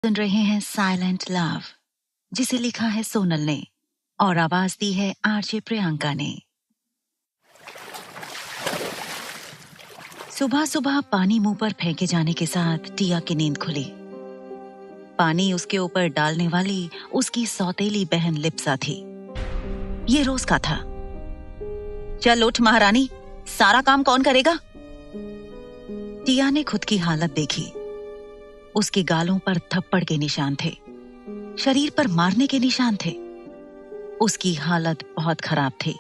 सुन रहे हैं silent love, जिसे लिखा है सोनल ने और आवाज दी है आरजे प्रियंका ने। सुबह सुबह पानी मुंह पर फेंके जाने के साथ टिया की नींद खुली। पानी उसके ऊपर डालने वाली उसकी सौतेली बहन लिप्सा थी। ये रोज का था। चल उठ महारानी, सारा काम कौन करेगा? टिया ने खुद की हालत देखी। उसके गालों पर थप्पड़ के निशान थे, शरीर पर मारने के निशान थे। उसकी हालत बहुत खराब थी।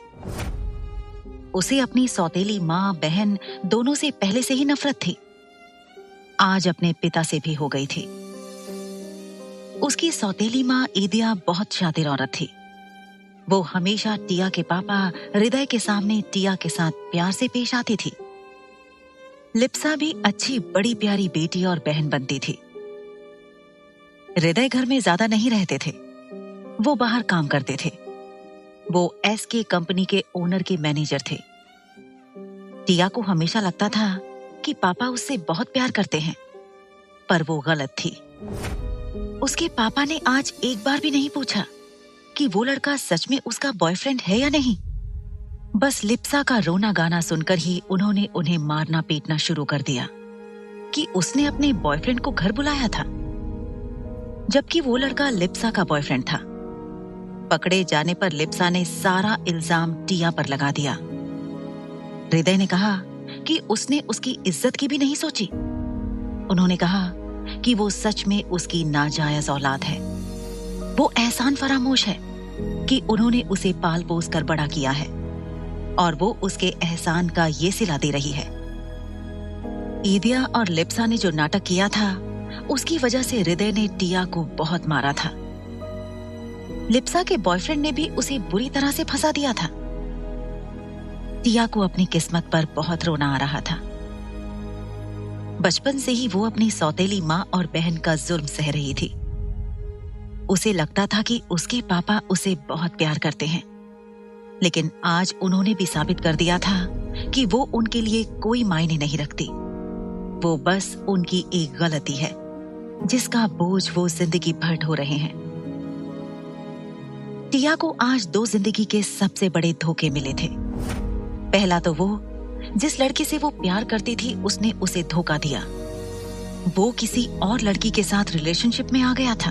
उसे अपनी सौतेली माँ बहन दोनों से पहले से ही नफरत थी। आज अपने पिता से भी हो गई थी। उसकी सौतेली माँ ईदिया बहुत शातिर औरत थी। वो हमेशा टिया के पापा हृदय के सामने टिया के साथ प्यार से पेश आती थी। लिप्सा भी अच्छी बड़ी प्यारी बेटी और बहन बनती थी। हृदय घर में ज्यादा नहीं रहते थे, वो बाहर काम करते थे। वो एसके कंपनी के ओनर के मैनेजर थे। टिया को हमेशा लगता था कि पापा उससे बहुत प्यार करते हैं, पर वो गलत थी। उसके पापा ने आज एक बार भी नहीं पूछा कि वो लड़का सच में उसका बॉयफ्रेंड है या नहीं। बस लिप्सा का रोना गाना सुनकर ही उन्होंने उन्हें मारना पीटना शुरू कर दिया कि उसने अपने बॉयफ्रेंड को घर बुलाया था, जबकि वो लड़का लिप्सा का बॉयफ्रेंड था। पकड़े जाने पर लिप्सा ने सारा इल्जाम टिया पर लगा दिया। हृदय ने कहा कि उसने उसकी इज्जत की भी नहीं सोची। उन्होंने कहा कि वो सच में उसकी नाजायज औलाद है। वो एहसान फरामोश है कि उन्होंने उसे पाल पोस कर बड़ा किया है और वो उसके एहसान का ये सिला दे रही है। ईदिया और लिप्सा ने जो नाटक किया था, उसकी वजह से हृदय ने टिया को बहुत मारा था। लिप्सा के बॉयफ्रेंड ने भी उसे बुरी तरह से फंसा दिया था। टिया को अपनी किस्मत पर बहुत रोना आ रहा था। बचपन से ही वो अपनी सौतेली माँ और बहन का जुल्म सह रही थी। उसे लगता था कि उसके पापा उसे बहुत प्यार करते हैं, लेकिन आज उन्होंने भी साबित कर दिया था कि वो उनके लिए कोई मायने नहीं रखती। वो बस उनकी एक गलती है, जिसका बोझ वो जिंदगी भर ढो रहे हैं। टिया को आज दो जिंदगी के सबसे बड़े धोखे मिले थे। पहला तो वो जिस लड़के से वो प्यार करती थी, उसने उसे धोखा दिया। वो किसी और लड़की के साथ रिलेशनशिप में आ गया था,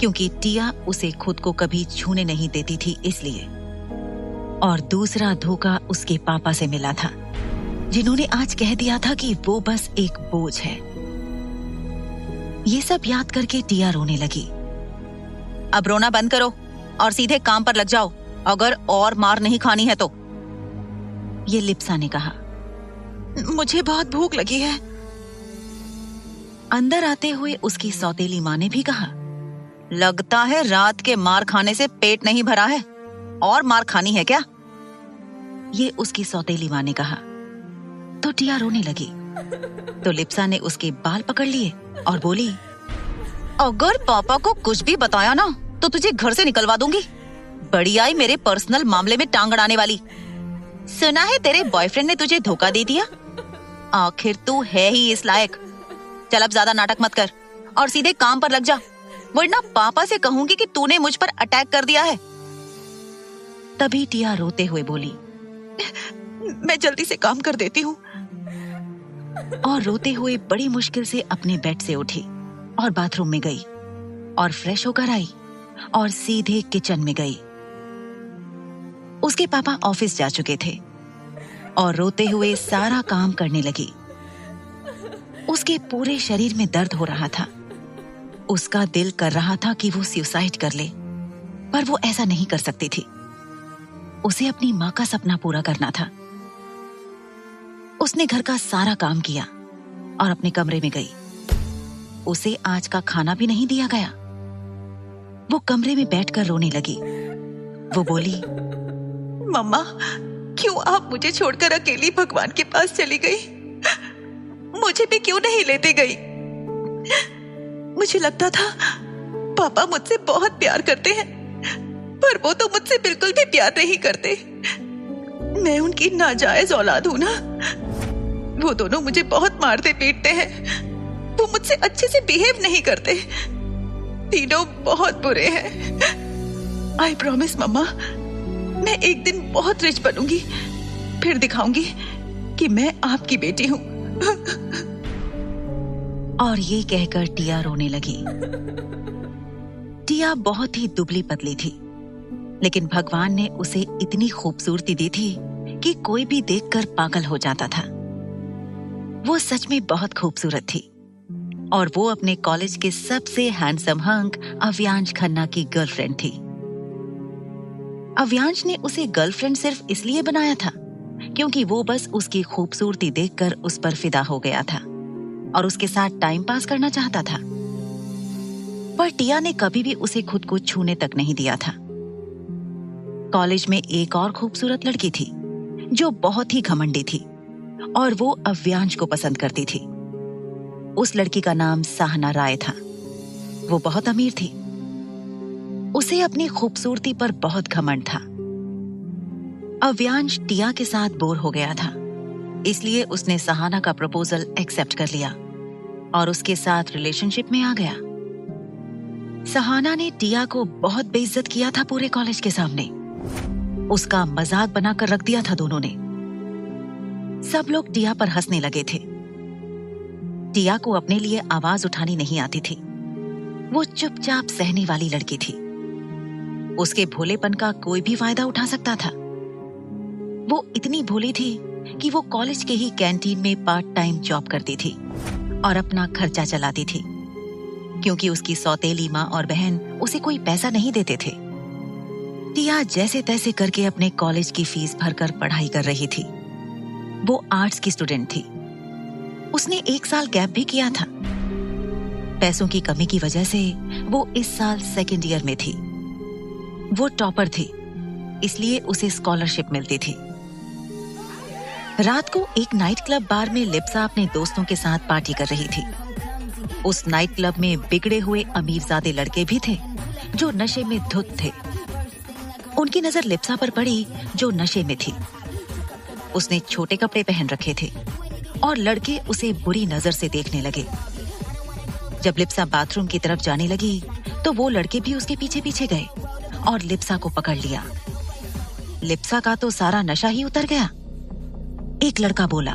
क्योंकि टिया उसे खुद को कभी छूने नहीं देती थी इसलिए। और दूसरा धोखा उसके पापा से मिला था, जिन्होंने आज कह दिया था कि वो बस एक बोझ है। ये सब याद करके टिया रोने लगी। अब रोना बंद करो और सीधे काम पर लग जाओ, अगर और मार नहीं खानी है तो। ये लिप्सा ने कहा। मुझे बहुत भूख लगी है। अंदर आते हुए उसकी सौतेली माँ ने भी कहा। लगता है रात के मार खाने से पेट नहीं भरा है, और मार खानी है क्या? ये उसकी सौतेली माँ ने कहा। तो टिया रोने लगी। तो लिप्सा ने उसके बाल पकड़ लिए और बोली, अगर पापा को कुछ भी बताया ना तो तुझे घर से निकलवा दूंगी। बड़ी आई मेरे पर्सनल मामले में टांग अड़ाने वाली। सुना है तेरे बॉयफ्रेंड ने तुझे धोखा दे दिया? आखिर तू है ही इस लायक। चल अब ज्यादा नाटक मत कर और सीधे काम पर लग जा, वरना पापा से कहूंगी कि तूने मुझ पर अटैक कर दिया है। तभी टिया रोते हुए बोली, मैं जल्दी से काम कर देती हूँ। और रोते हुए बड़ी मुश्किल से अपने बेड से उठी और बाथरूम में गई और फ्रेश होकर आई और सीधे किचन में गई। उसके पापा ऑफिस जा चुके थे और रोते हुए सारा काम करने लगी। उसके पूरे शरीर में दर्द हो रहा था। उसका दिल कर रहा था कि वो सुसाइड कर ले, पर वो ऐसा नहीं कर सकती थी। उसे अपनी माँ का सपना पूरा करना था। उसने घर का सारा काम किया और अपने कमरे में गई। उसे आज का खाना भी नहीं दिया गया। वो कमरे में बैठकर रोने लगी। वो बोली, मम्मा, क्यों आप मुझे छोड़कर अकेली भगवान के पास चली गई? मुझे भी क्यों नहीं लेते गई? मुझे लगता था पापा मुझसे बहुत प्यार करते हैं, पर वो तो मुझसे बिल्कुल भी प्यार नहीं करते। मैं उनकी नाजायज औलाद हूं ना। वो दोनों मुझे बहुत मारते पीटते हैं। वो मुझसे अच्छे से बिहेव नहीं करते। तीनों बहुत बुरे हैं। आई प्रॉमिस मम्मा, मैं एक दिन बहुत रिच बनूंगी, फिर दिखाऊंगी कि मैं आपकी बेटी हूँ। और ये कहकर टिया रोने लगी। टिया बहुत ही दुबली पतली थी, लेकिन भगवान ने उसे इतनी खूबसूरती दी थी कि कोई भी देखकर पागल हो जाता था। वो सच में बहुत खूबसूरत थी और वो अपने कॉलेज के सबसे हैंडसम हंक अव्यांश खन्ना की गर्लफ्रेंड थी। अव्यांश ने उसे गर्लफ्रेंड सिर्फ इसलिए बनाया था क्योंकि वो बस उसकी खूबसूरती देखकर उस पर फिदा हो गया था और उसके साथ टाइम पास करना चाहता था। पर टिया ने कभी भी उसे खुद को छूने तक नहीं दिया था। कॉलेज में एक और खूबसूरत लड़की थी जो बहुत ही घमंडी थी और वो अव्यांश को पसंद करती थी। उस लड़की का नाम साहना राय था। वो बहुत अमीर थी। उसे अपनी खूबसूरती पर बहुत घमंड था। अव्यांश टिया के साथ बोर हो गया था, इसलिए उसने सहाना का प्रपोजल एक्सेप्ट कर लिया और उसके साथ रिलेशनशिप में आ गया। सहाना ने टिया को बहुत बेइज्जत किया था पूरे कॉलेज के सामने। उसका मजाक बनाकर रख दिया था दोनों ने। सब लोग टिया पर हंसने लगे थे। टिया को अपने लिए आवाज उठानी नहीं आती थी। वो चुपचाप सहने वाली लड़की थी। उसके भोलेपन का कोई भी फायदा उठा सकता था। वो इतनी भोली थी कि वो कॉलेज के ही कैंटीन में पार्ट टाइम जॉब करती थी और अपना खर्चा चलाती थी, क्योंकि उसकी सौतेली माँ और बहन उसे कोई पैसा नहीं देते थे। टिया जैसे तैसे करके अपने कॉलेज की फीस भरकर पढ़ाई कर रही थी। वो आर्ट्स की स्टूडेंट थी। उसने 1 साल गैप भी किया था। पैसों की कमी की वजह से वो इस साल सेकेंड ईयर में थी। वो टॉपर थी, इसलिए उसे स्कॉलरशिप मिलती थी। रात को एक नाइट क्लब बार में लिप्सा अपने दोस्तों के साथ पार्टी कर रही थी। उस नाइट क्लब में बिगड़े हुए अमीरजादे लड़के भी थे जो नशे में धुत थे। उनकी नजर लिप्सा पर पड़ी जो नशे में थी। उसने छोटे कपड़े पहन रखे थे और लड़के उसे बुरी नजर से देखने लगे। जब लिप्सा बाथरूम की तरफ जाने लगी तो वो लड़के भी उसके पीछे पीछे गए और लिप्सा को पकड़ लिया। लिप्सा का तो सारा नशा ही उतर गया। एक लड़का बोला,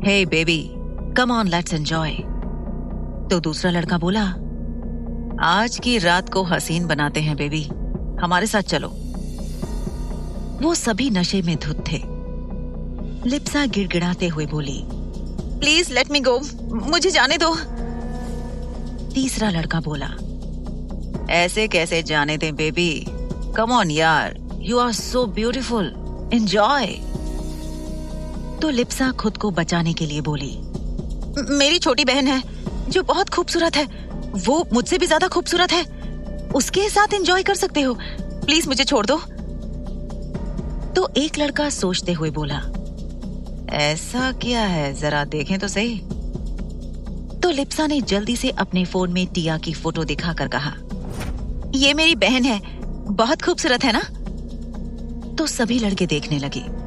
"hey baby, come on, let's enjoy." तो दूसरा लड़का बोला, "आज की रात को हसीन बनाते हैं बेबी, हमारे साथ चलो।" वो सभी नशे में धुत थे। लिप्सा गिड़गिड़ाते हुए बोली, प्लीज लेट मी गो, मुझे जाने दो। तीसरा लड़का बोला, "ऐसे कैसे जाने दें बेबी, कम ऑन यार, you are so beautiful, enjoy." तो लिप्सा खुद को बचाने के लिए बोली, मेरी छोटी बहन है जो बहुत खूबसूरत है, वो मुझसे भी ज्यादा खूबसूरत है, उसके साथ एंजॉय कर सकते हो, प्लीज मुझे छोड़ दो। तो एक लड़का सोचते हुए बोला, ऐसा क्या है, जरा देखें तो सही। तो लिप्सा ने जल्दी से अपने फोन में टिया की फोटो दिखाकर कहा, ये मेरी बहन है, बहुत खूबसूरत है ना। तो सभी लड़के देखने लगे।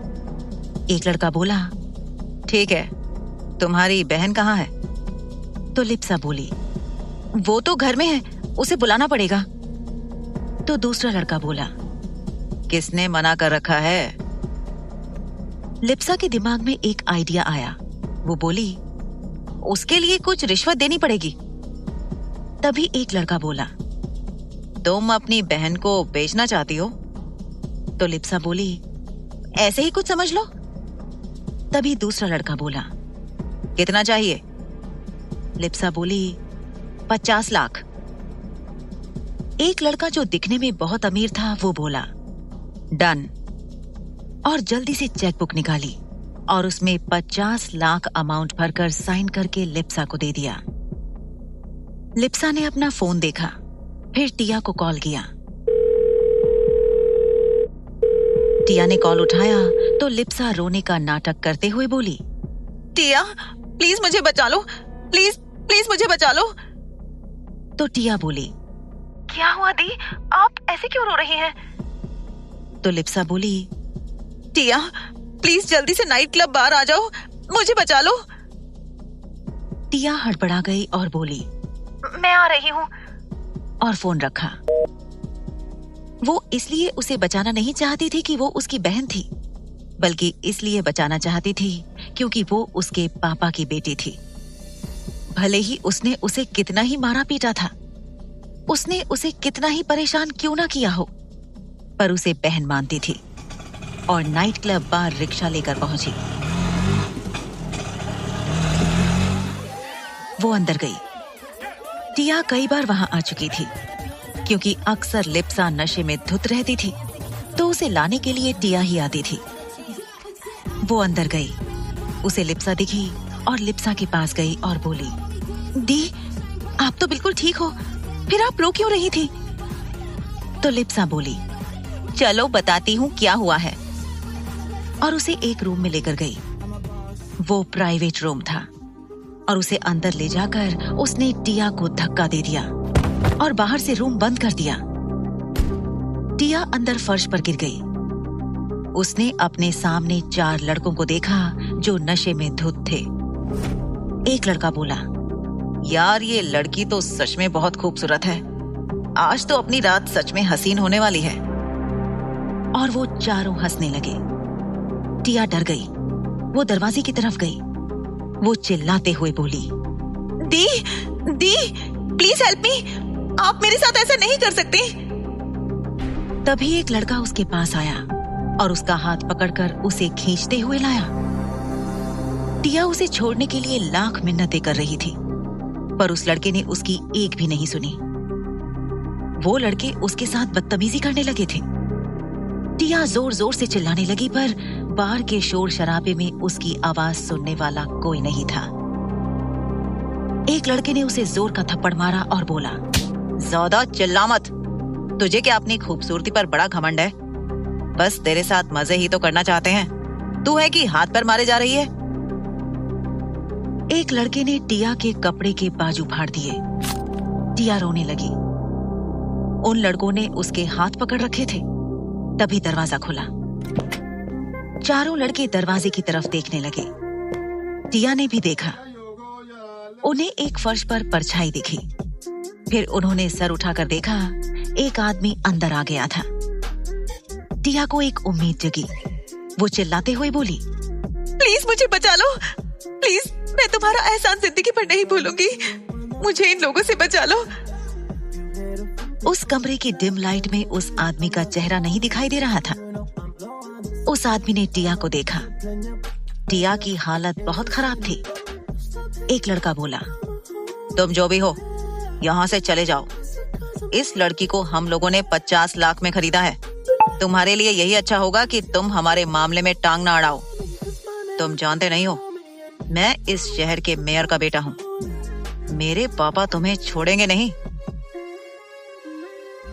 एक लड़का बोला, ठीक है, तुम्हारी बहन कहाँ है? तो लिप्सा बोली, वो तो घर में है, उसे बुलाना पड़ेगा। तो दूसरा लड़का बोला, किसने मना कर रखा है? लिप्सा के दिमाग में एक आइडिया आया। वो बोली, उसके लिए कुछ रिश्वत देनी पड़ेगी। तभी एक लड़का बोला, तुम अपनी बहन को बेचना चाहती हो? तो लिप्सा बोली, ऐसे ही कुछ समझ लो। तभी दूसरा लड़का बोला, कितना चाहिए? लिप्सा बोली, 50 लाख। एक लड़का जो दिखने में बहुत अमीर था वो बोला, डन। और जल्दी से चेकबुक निकाली और उसमें 50 लाख अमाउंट भरकर साइन करके लिप्सा को दे दिया। लिप्सा ने अपना फोन देखा, फिर टिया को कॉल किया। टिया ने कॉल उठाया तो लिप्सा रोने का नाटक करते हुए बोली, टिया प्लीज मुझे बचा लो, प्लीज प्लीज मुझे बचा लो। तो टिया बोली, क्या हुआ दी, आप ऐसे क्यों रो रही हैं? तो लिप्सा बोली, टिया प्लीज जल्दी से नाइट क्लब बाहर आ जाओ, मुझे बचा लो। टिया हड़बड़ा गई और बोली, मैं आ रही हूँ, और फोन रखा। वो इसलिए उसे बचाना नहीं चाहती थी कि वो उसकी बहन थी, बल्कि इसलिए बचाना चाहती थी क्योंकि वो उसके पापा की बेटी थी। भले ही उसने उसे कितना ही मारा पीटा था, उसने उसे कितना ही परेशान क्यों ना किया हो, पर उसे बहन मानती थी और नाइट क्लब बार रिक्शा लेकर पहुंची। वो अंदर गई। टिया कई बार वहां आ चुकी थी क्योंकि अक्सर लिप्सा नशे में धुत रहती थी, तो उसे लाने के लिए टिया ही आती थी। वो अंदर गई, उसे लिप्सा दिखी और लिप्सा के पास गई और बोली, दी, आप तो बिल्कुल ठीक हो, फिर आप रो क्यों रही थी? तो लिप्सा बोली, चलो बताती हूँ क्या हुआ है, और उसे एक रूम में लेकर गई। वो प्राइवेट रूम था और उसे अंदर ले जाकर उसने टिया को धक्का दे दिया और बाहर से रूम बंद कर दिया। टिया अंदर फर्श पर गिर गई। उसने अपने सामने 4 लड़कों को देखा जो नशे में धुत थे। एक लड़का बोला, यार ये लड़की तो सच में बहुत खूबसूरत है, आज तो अपनी रात सच में हसीन होने वाली है। और वो चारों हंसने लगे। टिया डर गई। वो दरवाजे की तरफ गई। वो चिल्लाते हुए बोली, दी, दी, प्लीज हेल्प मी, आप मेरे साथ ऐसा नहीं कर सकते। तभी एक लड़का उसके पास आया और उसका हाथ पकड़कर उसे खींचते हुए लाया। टिया उसे छोड़ने के लिए लाख मिन्नतें कर रही थी, पर उस लड़के ने उसकी एक भी नहीं सुनी। वो लड़के उसके साथ बदतमीजी करने लगे थे। टिया जोर जोर से चिल्लाने लगी, पर बाहर के शोर शराबे में उसकी आवाज सुनने वाला कोई नहीं था। एक लड़के ने उसे जोर का थप्पड़ मारा और बोला, ज्यादा चिल्ला मत, तुझे क्या अपनी खूबसूरती पर बड़ा घमंड है? बस तेरे साथ मजे ही तो करना चाहते हैं, तू है कि हाथ पर मारे जा रही है? एक लड़के ने टिया के कपड़े के बाजू फाड़ दिए। टिया रोने लगी। उन लड़कों ने उसके हाथ पकड़ रखे थे। तभी दरवाजा खुला। चारों लड़के दरवाजे की तरफ देखने लगे। टिया ने भी देखा। उन्हें एक फर्श पर परछाई दिखी। फिर उन्होंने सर उठाकर देखा, एक आदमी अंदर आ गया था। टिया को एक उम्मीद जगी। वो चिल्लाते हुए बोली, प्लीज मुझे बचा लो, प्लीज, मैं तुम्हारा एहसान जिंदगी पर नहीं भूलूंगी, मुझे इन लोगों से बचा लो। उस कमरे की डिम लाइट में उस आदमी का चेहरा नहीं दिखाई दे रहा था। उस आदमी ने टिया को देखा। टिया की हालत बहुत खराब थी। एक लड़का बोला, तुम जो भी हो, यहाँ से चले जाओ। इस लड़की को हम लोगों ने 50 लाख में खरीदा है। तुम्हारे लिए यही अच्छा होगा कि तुम हमारे मामले में टांग ना अड़ाओ। तुम जानते नहीं हो, मैं इस शहर के मेयर का बेटा हूँ। मेरे पापा तुम्हें छोड़ेंगे नहीं।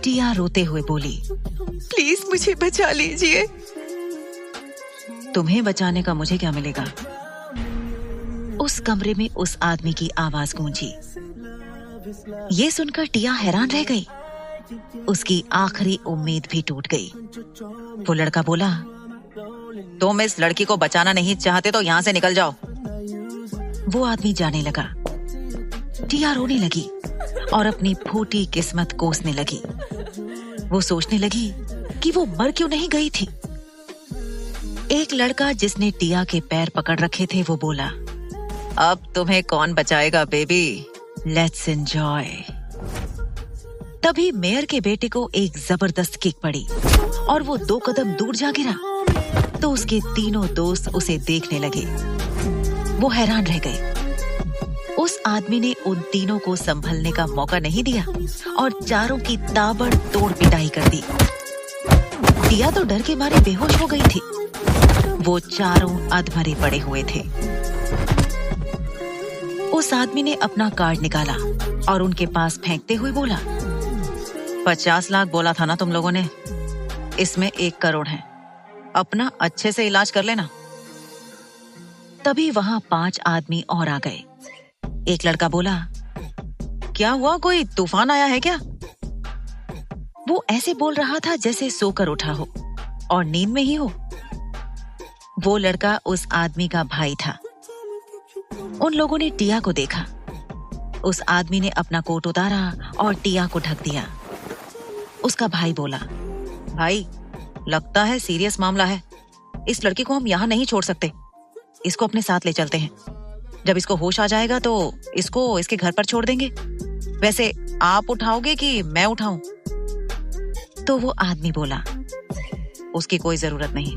टिया रोते हुए बोली, प्लीज मुझे बचा लीजिए। तुम्हें बचाने का मुझे क्या मिलेगा? उस कमरे में उस आदमी की आवाज गूंजी। ये सुनकर टिया हैरान रह गई। उसकी आखिरी उम्मीद भी टूट गई। वो लड़का बोला, तुम इस लड़की को बचाना नहीं चाहते तो यहाँ से निकल जाओ। वो आदमी जाने लगा। टिया रोने लगी और अपनी फूटी किस्मत कोसने लगी। वो सोचने लगी कि वो मर क्यों नहीं गई थी। एक लड़का जिसने टिया के पैर पकड़ रखे थे, वो बोला, अब तुम्हें कौन बचाएगा बेबी, लेट्स एंजॉय। तभी मेयर के बेटे को एक जबरदस्त किक पड़ी और वो 2 कदम दूर जा गिरा। तो उसके तीनों दोस्त उसे देखने लगे। वो हैरान रह गए। उस आदमी ने उन तीनों को संभलने का मौका नहीं दिया और चारों की ताबड़तोड़ पिटाई कर दी। टिया तो डर के मारे बेहोश हो गई थी। वो चारों अधमरे पड़े हुए थे। उस आदमी ने अपना कार्ड निकाला और उनके पास फेंकते हुए बोला, 50 लाख बोला था ना तुम लोगों ने, इसमें 1 करोड़ है, अपना अच्छे से इलाज कर लेना। तभी वहां 5 आदमी और आ गए। एक लड़का बोला, क्या हुआ, कोई तूफान आया है क्या? वो ऐसे बोल रहा था जैसे सोकर उठा हो और नींद में ही हो। वो लड़का उस आदमी का भाई था। उन लोगों ने टिया को देखा। उस आदमी ने अपना कोट उतारा और टिया को ढक दिया। उसका भाई बोला, भाई लगता है सीरियस मामला है, इस लड़की को हम यहाँ नहीं छोड़ सकते, इसको अपने साथ ले चलते हैं। जब इसको होश आ जाएगा तो इसको इसके घर पर छोड़ देंगे। वैसे आप उठाओगे कि मैं उठाऊं? तो वो आदमी बोला, उसकी कोई जरूरत नहीं,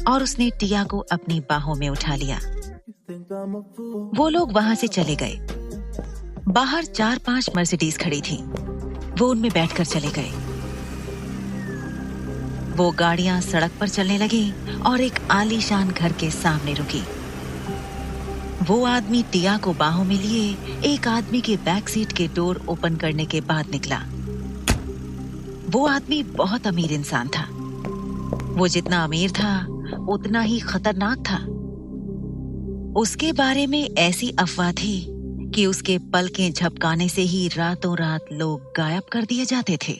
और उसने टिया को अपनी बाहों में उठा लिया। वो लोग वहां से चले गए। बाहर 4-5 मर्सिडीज खड़ी थी, वो उनमें बैठकर चले गए। वो गाड़ियां सड़क पर चलने लगी और एक आलीशान घर के सामने रुकी। वो आदमी टिया को बाहों में लिए एक आदमी के बैक सीट के डोर ओपन करने के बाद निकला। वो आदमी बहुत अमीर इंसान था। वो जितना अमीर था उतना ही खतरनाक था। उसके बारे में ऐसी अफवाह थी कि उसके पलकें झपकाने से ही रातों रात लोग गायब कर दिए जाते थे।